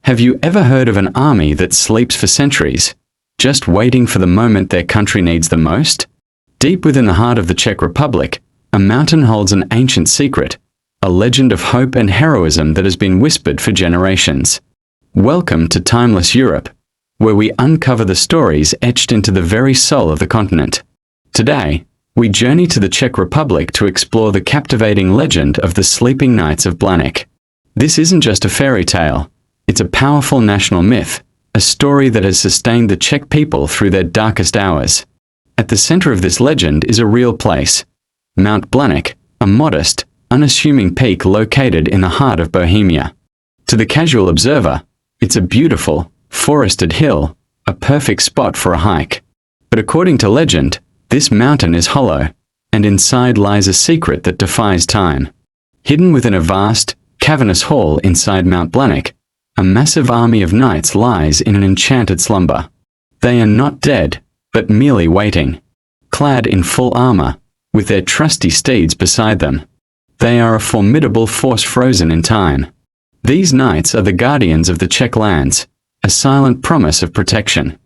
Have you ever heard of an army that sleeps for centuries, just waiting for the moment their country needs them most? Deep within the heart of the Czech Republic, a mountain holds an ancient secret, a legend of hope and heroism that has been whispered for generations. Welcome to Timeless Europe, where we uncover the stories etched into the very soul of the continent. Today, we journey to the Czech Republic to explore the captivating legend of the Sleeping Knights of Blaník. This isn't just a fairy tale, it's a powerful national myth, a story that has sustained the Czech people through their darkest hours. At the center of this legend is a real place, Mount Blaník, a modest, unassuming peak located in the heart of Bohemia. To the casual observer, it's a beautiful, forested hill, a perfect spot for a hike. But according to legend, this mountain is hollow, and inside lies a secret that defies time. Hidden within a vast, cavernous hall inside Mount Blaník, a massive army of knights lies in an enchanted slumber. They are not dead, but merely waiting. Clad in full armor, with their trusty steeds beside them, they are a formidable force frozen in time. These knights are the guardians of the Czech lands, a silent promise of protection.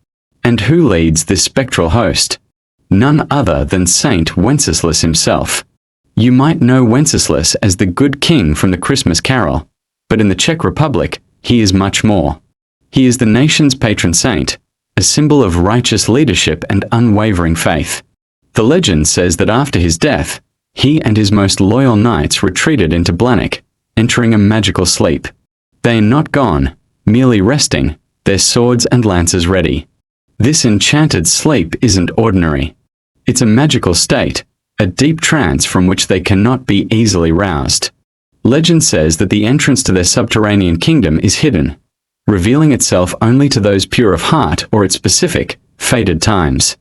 And who leads this spectral host? None other than Saint Wenceslas himself. You might know Wenceslas as the good king from the Christmas Carol, but in the Czech Republic, he is much more. He is the nation's patron saint, a symbol of righteous leadership and unwavering faith. The legend says that after his death, he and his most loyal knights retreated into Blaník, entering a magical sleep. They are not gone, merely resting, their swords and lances ready. This enchanted sleep isn't ordinary. It's a magical state, a deep trance from which they cannot be easily roused. Legend says that the entrance to their subterranean kingdom is hidden, revealing itself only to those pure of heart or at specific, fated times.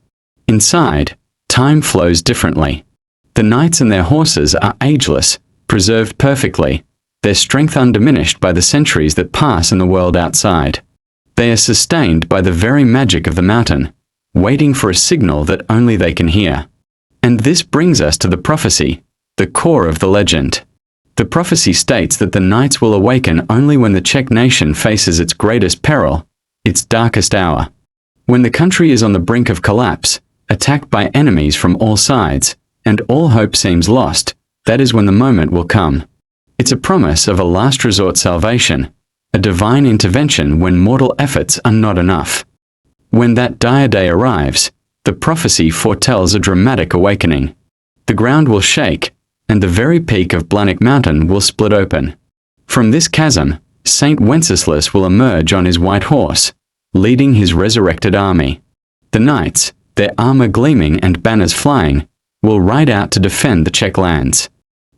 Inside, time flows differently. The knights and their horses are ageless, preserved perfectly, their strength undiminished by the centuries that pass in the world outside. They are sustained by the very magic of the mountain, waiting for a signal that only they can hear. And this brings us to the prophecy, the core of the legend. The prophecy states that the knights will awaken only when the Czech nation faces its greatest peril, its darkest hour. When the country is on the brink of collapse, attacked by enemies from all sides, and all hope seems lost, that is when the moment will come. It's a promise of a last resort salvation, a divine intervention when mortal efforts are not enough. When that dire day arrives, the prophecy foretells a dramatic awakening. The ground will shake, and the very peak of Blaník mountain will split open. From this chasm, Saint Wenceslas will emerge on his white horse, leading his resurrected army. The knights, their armor gleaming and banners flying, will ride out to defend the Czech lands.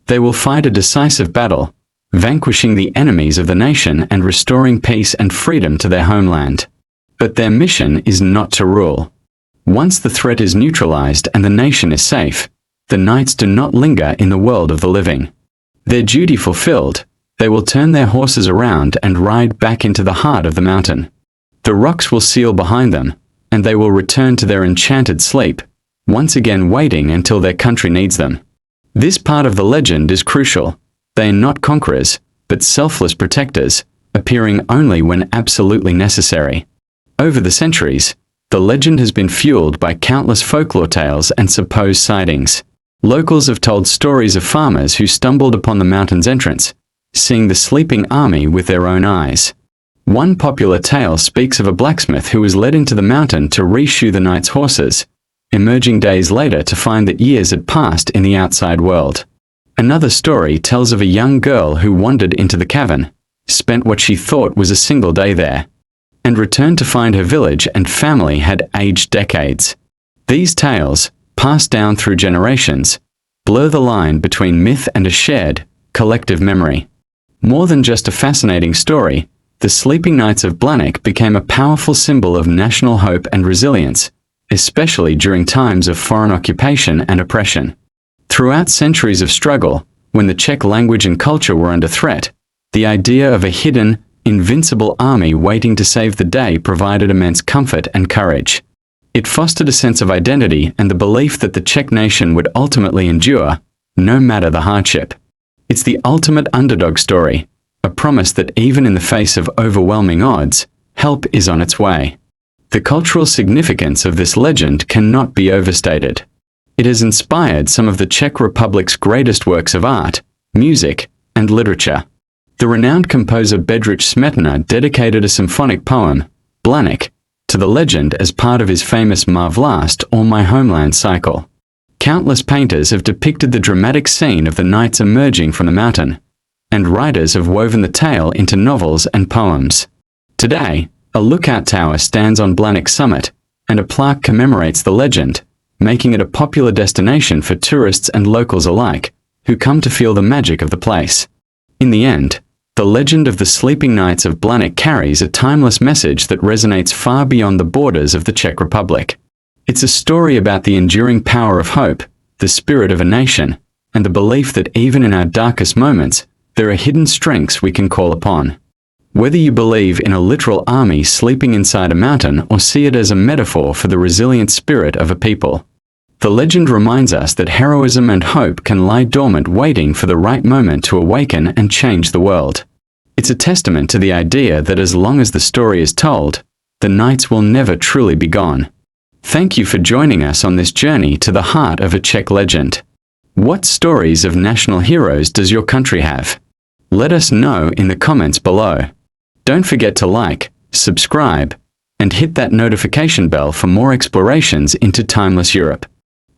They will fight a decisive battle, vanquishing the enemies of the nation and restoring peace and freedom to their homeland. But their mission is not to rule. Once the threat is neutralized and the nation is safe, the knights do not linger in the world of the living. Their duty fulfilled, they will turn their horses around and ride back into the heart of the mountain. The rocks will seal behind them, and they will return to their enchanted sleep, once again waiting until their country needs them. This part of the legend is crucial. They are not conquerors, but selfless protectors, appearing only when absolutely necessary. Over the centuries, the legend has been fueled by countless folklore tales and supposed sightings. Locals have told stories of farmers who stumbled upon the mountain's entrance, seeing the sleeping army with their own eyes. One popular tale speaks of a blacksmith who was led into the mountain to reshoe the knight's horses, emerging days later to find that years had passed in the outside world. Another story tells of a young girl who wandered into the cavern, spent what she thought was a single day there, and returned to find her village and family had aged decades. These tales, passed down through generations, blur the line between myth and a shared, collective memory. More than just a fascinating story, the Sleeping Knights of Blaník became a powerful symbol of national hope and resilience, especially during times of foreign occupation and oppression. Throughout centuries of struggle, when the Czech language and culture were under threat, the idea of a hidden, invincible army waiting to save the day provided immense comfort and courage. It fostered a sense of identity and the belief that the Czech nation would ultimately endure, no matter the hardship. It's the ultimate underdog story, a promise that even in the face of overwhelming odds, help is on its way. The cultural significance of this legend cannot be overstated. It has inspired some of the Czech Republic's greatest works of art, music, and literature. The renowned composer Bedřich Smetana dedicated a symphonic poem, Blaník, to the legend as part of his famous Ma Vlast or My Homeland cycle. Countless painters have depicted the dramatic scene of the knights emerging from the mountain, and writers have woven the tale into novels and poems. Today, a lookout tower stands on Blaník summit, and a plaque commemorates the legend, making it a popular destination for tourists and locals alike, who come to feel the magic of the place. In the end, the legend of the sleeping knights of Blaník carries a timeless message that resonates far beyond the borders of the Czech Republic. It's a story about the enduring power of hope, the spirit of a nation, and the belief that even in our darkest moments, there are hidden strengths we can call upon. Whether you believe in a literal army sleeping inside a mountain or see it as a metaphor for the resilient spirit of a people, the legend reminds us that heroism and hope can lie dormant waiting for the right moment to awaken and change the world. It's a testament to the idea that as long as the story is told, the knights will never truly be gone. Thank you for joining us on this journey to the heart of a Czech legend. What stories of national heroes does your country have? Let us know in the comments below. Don't forget to like, subscribe, and hit that notification bell for more explorations into timeless Europe.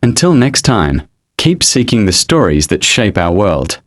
Until next time, keep seeking the stories that shape our world.